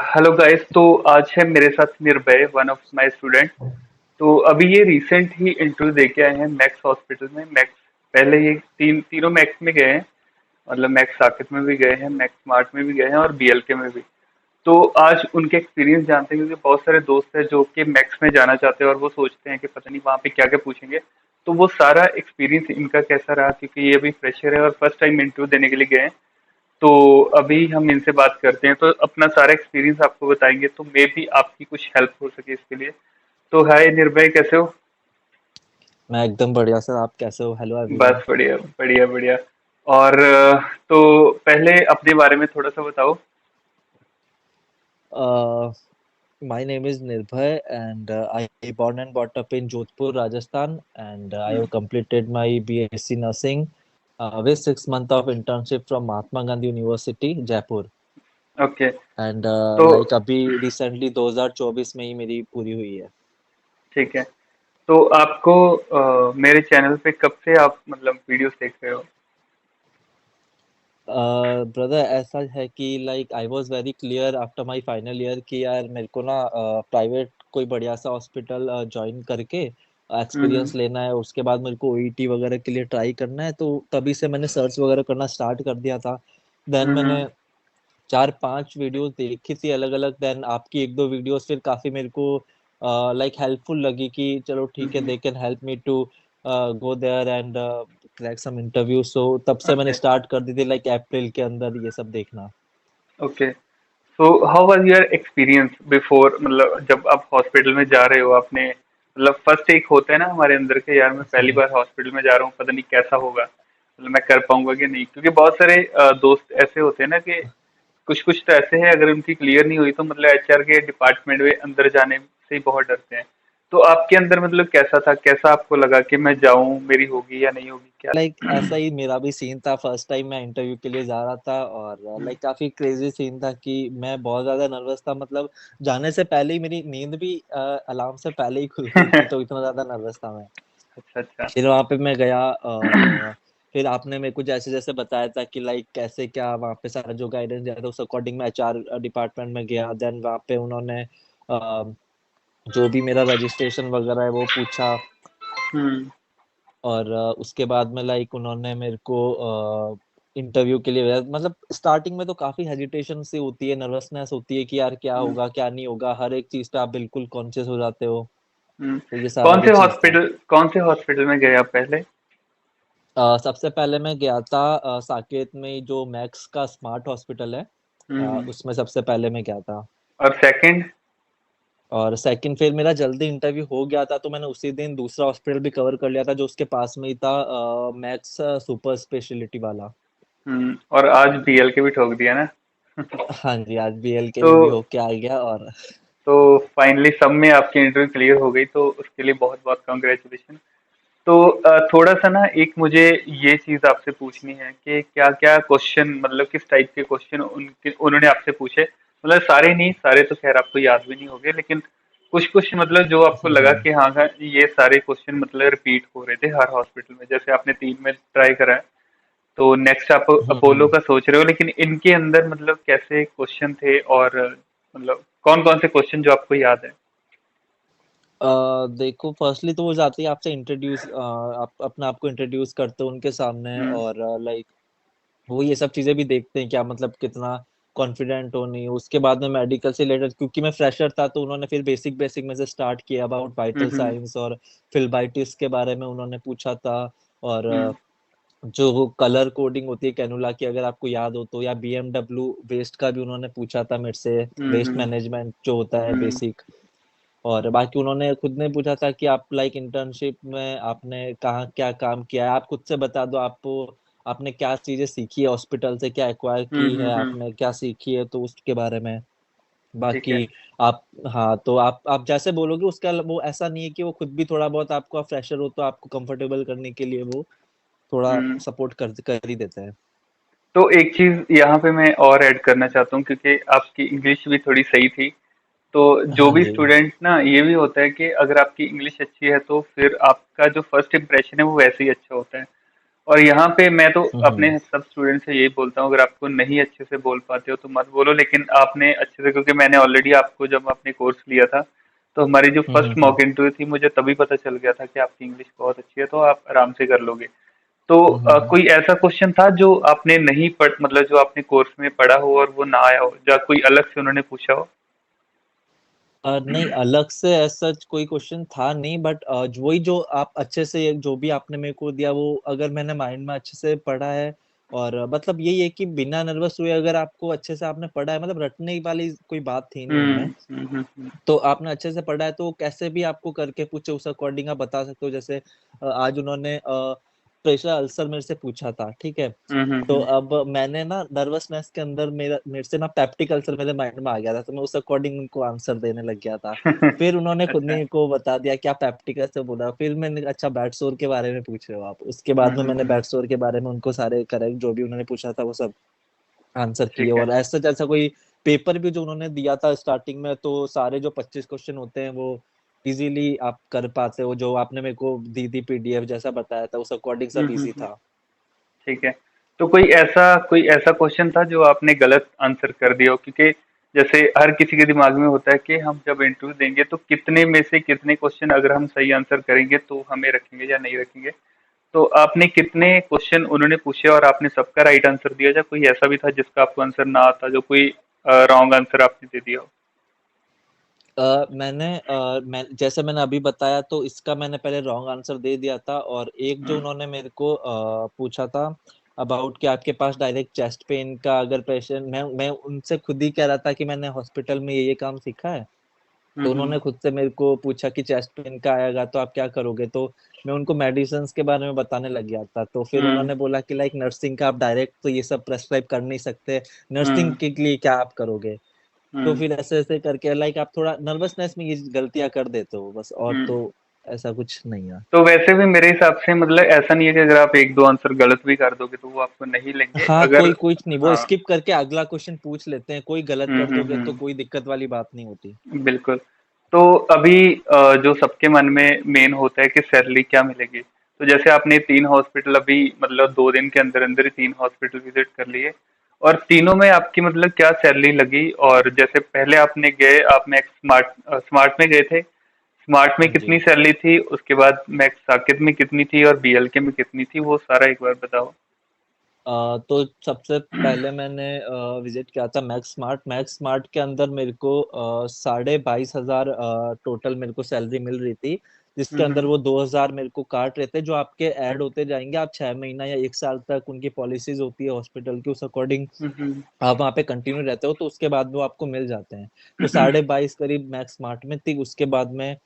Hello guys. तो आज है मेरे साथ निर्भय, वन ऑफ माय स्टूडेंट। तो अभी ये रिसेंट ही इंटरव्यू दे के आए हैं मैक्स हॉस्पिटल में। मैक्स पहले ये तीनों मैक्स में गए हैं। मतलब मैक्स साकेत में भी गए हैं, मैक्स स्मार्ट में भी गए हैं और बीएलके में भी। तो आज उनके एक्सपीरियंस जानते हैं, क्योंकि बहुत सारे दोस्त हैं जो कि मैक्स में जाना चाहते हैं और वो सोचते हैं कि पता नहीं वहाँ पे क्या क्या पूछेंगे। तो वो सारा एक्सपीरियंस इनका कैसा रहा, क्योंकि ये अभी फ्रेशर है और फर्स्ट टाइम इंटरव्यू देने के लिए गए हैं। तो अभी हम इनसे बात करते हैं, तो अपना सारा एक्सपीरियंस आपको बताएंगे, तो मे भी आपकी कुछ हेल्प हो सके इसके लिए। तो हाय निर्भय, कैसे हो? मैं एकदम बढ़िया सर। आप कैसे हो? Hello everyone. बस बढ़िया बढ़िया बढ़िया। और तो पहले अपने बारे में थोड़ा सा बताओ। My name is Nirbhay and I born and brought up in Jodhpur, Rajasthan, and I have completed my BSc nursing with 6 months of internship from Mahatma Gandhi University, Jaipur. Okay. And तो like अभी recently 2024 में ही मेरी पूरी हुई है। ठीक है। तो आपको मेरे चैनल पे कब से आप मतलब वीडियोस देख रहे हो? ब्रदर ऐसा है कि like I was very clear after my final year कि यार मेरे को ना प्राइवेट कोई बढ़िया सा हॉस्पिटल ज्वाइन करके हम्म। एक्सपीरियंस लेना है। उसके बाद मेरे को ओईटी वगैरह के लिए ट्राई करना है, तो तभी से मैंने सर्च वगैरह करना स्टार्ट कर दिया था। देन हम्म। मैंने 4-5 वीडियोस देखी थी अलग अलग। देन आपकी एक दो वीडियोस फिर काफी मेरे को लाइक हेल्पफुल लगी कि चलो ठीक है, हम्म। They can help me to go there and crack some interview. So तब से मैंने ओके। स्टार्ट कर दी थी लाइक अप्रैल के अंदर ये सब देखना। ओके। तो how was your experience before, मतलब जब आप हॉस्पिटल में जा रहे हो आपने, मतलब फर्स्ट एक होता है ना हमारे अंदर के, यार मैं पहली हम्म। बार हॉस्पिटल में जा रहा हूँ, पता नहीं कैसा होगा, मतलब मैं कर पाऊंगा कि नहीं, क्योंकि बहुत सारे दोस्त ऐसे होते हैं ना कि कुछ कुछ तो ऐसे हैं, अगर उनकी क्लियर नहीं हुई तो मतलब एचआर के डिपार्टमेंट में अंदर जाने से ही बहुत डरते हैं। तो आपके अंदर मतलब कैसा था, कैसा आपको लगा कि मैं जाऊं, मेरी होगी या नहीं होगी, क्या? लाइक ऐसा ही मेरा भी सीन था। फर्स्ट टाइम मैं इंटरव्यू के लिए जा रहा था और हम्म। लाइक काफी क्रेजी सीन था कि मैं बहुत ज्यादा नर्वस था। मतलब जाने से पहले ही मेरी नींद भी अलार्म से पहले ही खुल गई थी, तो इतना ज्यादा नर्वस था मैं। अच्छा अच्छा। फिर वहां पे मैं गया और फिर आपने मेरे को जैसे जैसे बताया था कि लाइक कैसे क्या वहाँ पे सारा जो गाइडेंस दिया था उस अकॉर्डिंग मैं एचआर डिपार्टमेंट में गया। देन वहाँ पे उन्होंने जो भी मेरा रजिस्ट्रेशन वगैरह है वो पूछा। हम्म। और उसके बाद में लाइक उन्होंने मेरे को इंटरव्यू के लिए मतलब स्टार्टिंग में तो काफी हेजिटेशन सी होती है, नर्वसनेस होती है कि यार क्या हम्म। होगा क्या नहीं होगा, हर एक चीज पे आप बिल्कुल कॉन्शियस हो जाते हो। तो ये सारा कौन से कुछ चीज था। हॉस्पिटल, कौन से हॉस्पिटल में गए आप पहले? सबसे पहले मैं गया था साकेत में जो मैक्स का स्मार्ट हॉस्पिटल है, हम्म। उसमें सबसे पहले मैं गया था। और सेकंड? और सेकंड फिर मेरा जल्दी इंटरव्यू हो गया था, तो मैंने उसी दिन दूसरा हॉस्पिटल भी कवर कर लिया था जो उसके पास में ही था, मैक्स सुपर स्पेशलिटी वाला। और आज बीएल के भी ठोक दिया ना? हाँ जी, आज बीएल के तो में भी होके आ गया। और तो फाइनली सब में आपकी इंटरव्यू क्लियर हो गई, तो उसके लिए बहुत बहुत कॉन्ग्रेचुलेशन। तो थोड़ा सा ना, एक मुझे ये चीज आपसे पूछनी है कि क्या क्या क्वेश्चन, मतलब किस टाइप के क्वेश्चन उनके उन्होंने आपसे पूछे। मतलब सारे नहीं, सारे तो खैर आपको याद भी नहीं होंगे, लेकिन कुछ कुछ मतलब जो आपको लगा हम्म। कि हाँ हाँ, ये सारे क्वेश्चन मतलब रिपीट हो रहे थे हर हॉस्पिटल में, जैसे आपने 3 में ट्राई करा है, तो नेक्स्ट आप अपोलो हम्म। का सोच रहे हो, लेकिन इनके अंदर मतलब कैसे क्वेश्चन थे, और मतलब कौन कौन से क्वेश्चन जो आपको याद है? देखो फर्स्टली तो वो जाती है आपसे इंट्रोड्यूस, आप अपना आपको इंट्रोड्यूस करते हो उनके सामने। हम्म। और लाइक वो ये सब चीजें भी देखते हैं क्या मतलब कितना कॉन्फिडेंट हो नहीं हो। उसके बाद में मेडिकल से रिलेटेड, क्योंकि मैं फ्रेशर था, तो उन्होंने फिर बेसिक बेसिक में से स्टार्ट किया अबाउट वाइटल हम्म। साइंस और फिलबाइटिस के बारे में उन्होंने पूछा था। और हम्म। जो वो कलर कोडिंग होती है कैनुला की, अगर आपको याद हो तो, या बीएमडब्ल्यू वेस्ट का भी उन्होंने पूछा था मेरे से। वेस्ट हम्म। मैनेजमेंट जो होता है हम्म। बेसिक। और बाकी उन्होंने खुद ने पूछा था कि आप लाइक इंटर्नशिप में आपने कहाँ क्या काम किया है, आप खुद से बता दो आपको आपने क्या चीजें सीखी है हॉस्पिटल से, क्या एक्वायर की है हम्म। आपने, क्या सीखी है तो उसके बारे में। ठीक है। बाकी आप, हाँ तो आप जैसे बोलोगे उसका वो ऐसा नहीं है कि वो खुद भी थोड़ा बहुत आपको, आप फ्रेशर हो तो आपको कंफर्टेबल करने के लिए वो थोड़ा हम्म। सपोर्ट कर ही देते हैं। तो एक चीज यहाँ पे मैं और ऐड करना चाहता हूँ, क्योंकि आपकी इंग्लिश भी थोड़ी सही थी। तो जो हाँ भी जी। स्टूडेंट ना, ये भी होता है कि अगर आपकी इंग्लिश अच्छी है तो फिर आपका जो फर्स्ट इम्प्रेशन है वो वैसे ही अच्छा होता है। और यहाँ पे मैं तो हम्म अपने सब स्टूडेंट से यही बोलता हूँ, अगर आपको नहीं अच्छे से बोल पाते हो तो मत बोलो, लेकिन आपने अच्छे से, क्योंकि मैंने ऑलरेडी आपको जब आपने कोर्स लिया था तो हमारी जो फर्स्ट हम्म मॉक इंटरव्यू थी मुझे तभी पता चल गया था कि आपकी इंग्लिश बहुत अच्छी है, तो आप आराम से कर लोगे। तो हम्म। कोई ऐसा क्वेश्चन था जो आपने नहीं पढ़, मतलब जो आपने कोर्स में पढ़ा हो और वो ना आया हो, या कोई अलग से उन्होंने पूछा हो? नहीं, अलग से ऐसा कोई क्वेश्चन था नहीं, बट वही जो आप अच्छे से जो भी आपने मेरे को दिया वो अगर मैंने माइंड में अच्छे से पढ़ा है, और मतलब यही है कि बिना नर्वस हुए अगर आपको अच्छे से आपने पढ़ा है, मतलब रटने वाली कोई बात थी नहीं हम्म उनमें। हम्म। तो आपने अच्छे से पढ़ा है तो कैसे भी आपको करके पूछे उस अकॉर्डिंग आप बता सकते हो। जैसे आज उन्होंने प्रेशर अल्सर मेरे से पूछा था, ठीक है। तो हम्म। अब मैंने ना नर्वसनेस के अंदर मेरे से ना पेप्टिक अल्सर मेरे माइंड में आ गया था, तो मैं उस अकॉर्डिंग उनको आंसर देने लग गया था। फिर उन्होंने खुद अच्छा। ने को बता दिया क्या पेप्टिक अल्सर बोला, फिर मैंने अच्छा बैट सोर के बारे में पूछ रहे हो आप, उसके बाद में मैंने हम्म। बैट सोर के बारे में उनको सारे करेक्ट जो भी उन्होंने पूछा था वो सब आंसर किए। ठीक है। और ऐसा जैसा कोई पेपर भी जो उन्होंने दिया था स्टार्टिंग में, तो सारे जो 25 क्वेश्चन होते हैं वो इजीली आप कर पाते हो, जो आपने मेरे को दी थी पीडीएफ जैसा बताया था उस अकॉर्डिंग सब इजी हम्म। था। ठीक है। तो कोई ऐसा क्वेश्चन था जो आपने गलत आंसर कर दिया हो? क्योंकि जैसे हर किसी के दिमाग में होता है कि हम जब इंटरव्यू देंगे तो कितने में से कितने क्वेश्चन अगर हम सही आंसर करेंगे तो हमें रखेंगे या नहीं रखेंगे। तो आपने कितने क्वेश्चन उन्होंने पूछे और आपने सबका राइट आंसर दिया, या कोई ऐसा भी था जिसका आपको आंसर ना आता, जो कोई रॉन्ग आंसर आपने दे दिया हो? मैं जैसे मैंने अभी बताया तो इसका मैंने पहले रॉन्ग आंसर दे दिया था, और एक जो हम्म उन्होंने मेरे को पूछा था अबाउट कि आपके पास डायरेक्ट चेस्ट पेन का अगर पेशेंट, मैं उनसे खुद ही कह रहा था कि मैंने हॉस्पिटल में ये काम सीखा है। तो हम्म उन्होंने खुद से मेरे को पूछा कि चेस्ट पेन का आएगा तो आप क्या करोगे, तो मैं उनको मेडिसिन के बारे में बताने लग गया था। तो फिर हम्म उन्होंने बोला कि लाइक नर्सिंग का आप डायरेक्ट तो ये सब प्रेस्क्राइब कर नहीं सकते, नर्सिंग हम्म के लिए क्या आप करोगे। तो हम्म फिर ऐसे ऐसे करके लाइक आप थोड़ा नर्वसनेस में ये गलतियां कर देते हो बस, और हम्म। तो ऐसा कुछ नहीं है। तो वैसे भी मेरे हिसाब से मतलब ऐसा नहीं है कि अगर आप एक दो आंसर गलत भी कर दोगे तो वो आपको नहीं लेंगे, हाँ, अगर। कोई कुछ नहीं, वो हाँ। स्किप करके अगला क्वेश्चन पूछ लेते हैं, कोई गलत कर दोगे तो कोई दिक्कत वाली बात नहीं होती। बिल्कुल। तो अभी जो सबके मन में मेन होता है कि सैलरी क्या मिलेगी। तो जैसे आपने 3 हॉस्पिटल अभी, मतलब 2 दिन के अंदर अंदर ही 3 हॉस्पिटल विजिट कर लिए, और तीनों में आपकी मतलब क्या सैलरी लगी? और जैसे पहले आपने गए, आप मैक्स स्मार्ट स्मार्ट में गए थे, स्मार्ट में जी। कितनी सैलरी थी, उसके बाद मैक्स साकेत में कितनी थी, और बीएलके में कितनी थी, वो सारा एक बार बताओ। तो सबसे पहले मैंने विजिट किया था मैक्स स्मार्ट के अंदर मेरे को 22,500 टोटल मेरे को सैलरी मिल रही थी, जिसके अंदर हम्म वो 2,000 मेरे को काट रहे थे, जो आपके ऐड होते जाएंगे, आप 6 महीना या 1 साल तक उनकी पॉलिसीज होती है हॉस्पिटल की, उस अकॉर्डिंग हम्म आप वहाँ पे कंटिन्यू रहते हो तो उसके बाद वो आपको मिल जाते हैं। तो 22,500 करीब मैक्स स्मार्ट में थी। उसके बाद में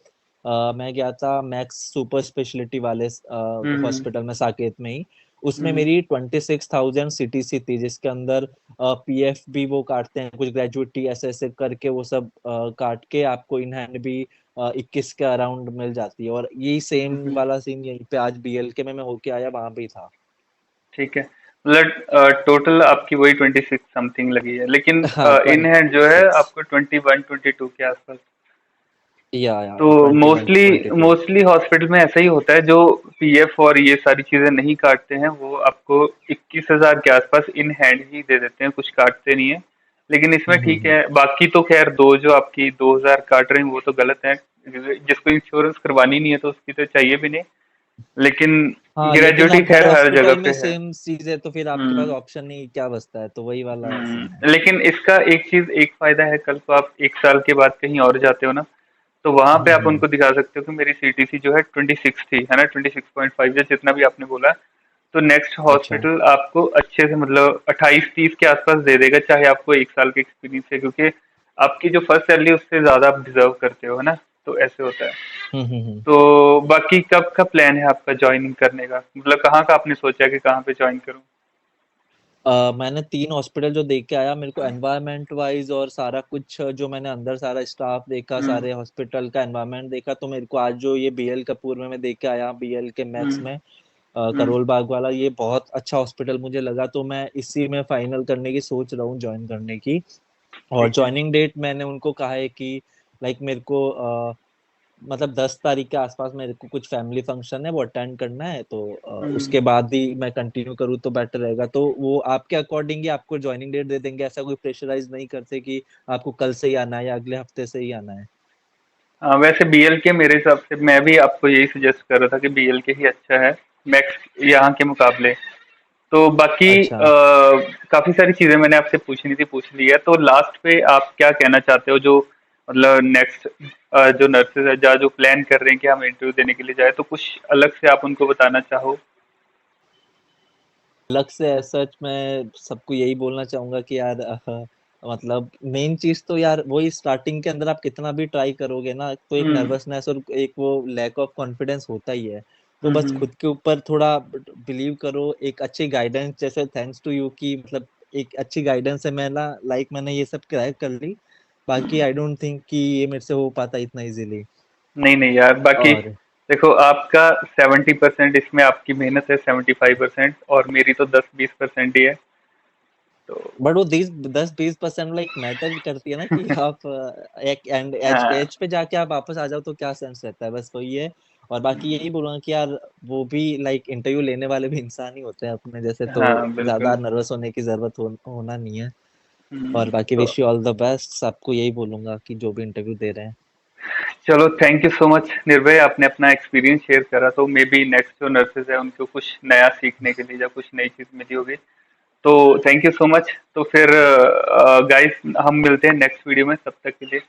मैं गया था मैक्स सुपर स्पेशलिटी वाले हम्म हॉस्पिटल में साकेत में ही। उसमें हम्म मेरी 26,000 सीटीसी थी, जिसके अंदर पीएफ भी वो काटते हैं, कुछ ग्रेजुएटी ऐसे ऐसे करके वो सब काट के आपको इन हैंड भी 21 के अराउंड मिल जाती है। और यही सेम हम्म। वाला सीन यहीं पे आज बीएलके में मैं होके आया वहां पे ही था। ठीक है, मतलब टोटल आपकी वही 26 समथिंग लगी है, लेकिन हाँ, इन हैंड जो ट्वेंटी है सिक्स आपको 21 22 के आसपास। या तो 21 मोस्टली 22। मोस्टली हॉस्पिटल में ऐसा ही होता है, जो पीएफ और ये सारी चीजें नहीं काटते हैं वो आपको 21,000 के आसपास इन हैंड ही दे देते हैं, कुछ काटते नहीं है। लेकिन इसमें ठीक हम्म। है, बाकी तो खैर दो जो आपकी 2,000 काट रहे हैं वो तो गलत है। जिसको इंश्योरेंस करवानी नहीं है तो उसकी तो चाहिए भी नहीं, लेकिन हाँ, लेकिन ग्रेजुएटी अब हर खैर हर जगह हॉस्पिटल में पे है। सेम चीज है तो फिर आपके पास हम्म ऑप्शन नहीं क्या बचता है, तो वही वाला सीन है। लेकिन इसका एक चीज, एक फायदा है, कल को आप 1 साल के बाद कहीं और जाते हो ना, तो वहां पे आप हम्म। उनको दिखा सकते हो कि मेरी सीटीसी जो है 26 थी, है ना, 26.5 या जितना भी आपने बोला। तो नेक्स्ट अच्छा। हॉस्पिटल आपको अच्छे से मतलब 28 30 के आसपास दे देगा, चाहे आपको 1 साल का एक्सपीरियंस है, क्योंकि आपकी जो फर्स्ट सैलरी उससे ज्यादा आप डिजर्व करते हो, है ना। तो ऐसे होता है। हम्म। तो बाकी कब का प्लान है आपका ज्वाइनिंग करने का, मतलब कहाँ का आपने सोचा कि कहाँ पे ज्वाइन करूँ? मैंने 3 हॉस्पिटल जो देख के आया, मेरे को एनवायरनमेंट वाइज और सारा कुछ जो मैंने अंदर सारा स्टाफ देखा, हम्म सारे हॉस्पिटल का एनवायरनमेंट देखा, तो मेरे को आज जो ये बीएल कपूर में मैं देख के आया, बीएल के मैक्स हम्म में हम्म। करोल बाग वाला, ये बहुत अच्छा हॉस्पिटल मुझे लगा, तो मैं इसी में फाइनल करने की सोच रहा हूँ ज्वाइन करने की। और ठीक है। ज्वाइनिंग डेट मैंने उनको कहा है कि लाइक मेरे को मतलब 10 तारीख के आसपास मेरे को कुछ फैमिली फंक्शन है, वो अटेंड करना है, तो हम्म। उसके बाद ही मैं कंटिन्यू करूँ तो बेटर रहेगा। तो वो आपके अकॉर्डिंग ही आपको ज्वाइनिंग डेट दे देंगे, ऐसा कोई प्रेशराइज नहीं करते कि आपको कल से ही आना है या अगले हफ्ते से ही आना है। हाँ, वैसे बीएल के मेरे हिसाब से मैं भी आपको यही सजेस्ट कर रहा था कि बीएल के ही अच्छा है मैक्स यहाँ के मुकाबले। तो बाकी अच्छा, काफी सारी चीजें मैंने आपसे पूछनी थी पूछ ली है। तो लास्ट पे आप क्या कहना चाहते हो, जो मतलब नेक्स्ट जो नर्सेज है जो प्लान कर रहे हैं कि हम इंटरव्यू देने के लिए जाए, तो कुछ अलग से आप उनको बताना चाहो। अलग से सच मैं सबको यही बोलना चाहूंगा कि यार मतलब मेन चीज तो यार वही, स्टार्टिंग के अंदर आप कितना भी ट्राई करोगे ना, तो एक हम्म। नर्वसनेस और एक वो लैक ऑफ कॉन्फिडेंस होता ही है। तो बस हम्म। खुद के ऊपर थोड़ा बिलीव करो, एक अच्छी गाइडेंस, जैसे थैंक्स टू यू की मतलब एक अच्छी गाइडेंस से मैं ना मैंने ये सब क्रैक कर ली। बाकी हम्म। आई डोंट थिंक कि ये मेरे से हो पाता इतना इजीली। नहीं नहीं यार, बाकी और देखो आपका 70% इसमें आपकी मेहनत है, 75%, और मेरी तो 10-20% ही है। तो बट वो 10-20% लाइक मैटर करती है ना कि आप एक एंड एज हाँ। एज पे जाके आप वापस आ जाओ तो क्या सेंस रहता है, बस वही है। और बाकी यही बोलूंगा कि यार वो भी लाइक इंटरव्यू लेने वाले भी इंसान ही होते हैं अपने जैसे, तो हाँ ज्यादा बिल्कुल। नर्वस होने की जरूरत होना नहीं है। और बाकी तो wish you all the best, सबको यही बोलूंगा कि जो भी इंटरव्यू दे रहे हैं। चलो, थैंक यू सो मच निर्भय, आपने अपना एक्सपीरियंस शेयर करा, तो मे बी नेक्स्ट जो नर्सेज है उनको कुछ नया सीखने के लिए या कुछ नई चीज मिली होगी। तो थैंक यू सो मच। तो फिर गाइस हम मिलते हैं नेक्स्ट वीडियो में, तब तक के लिए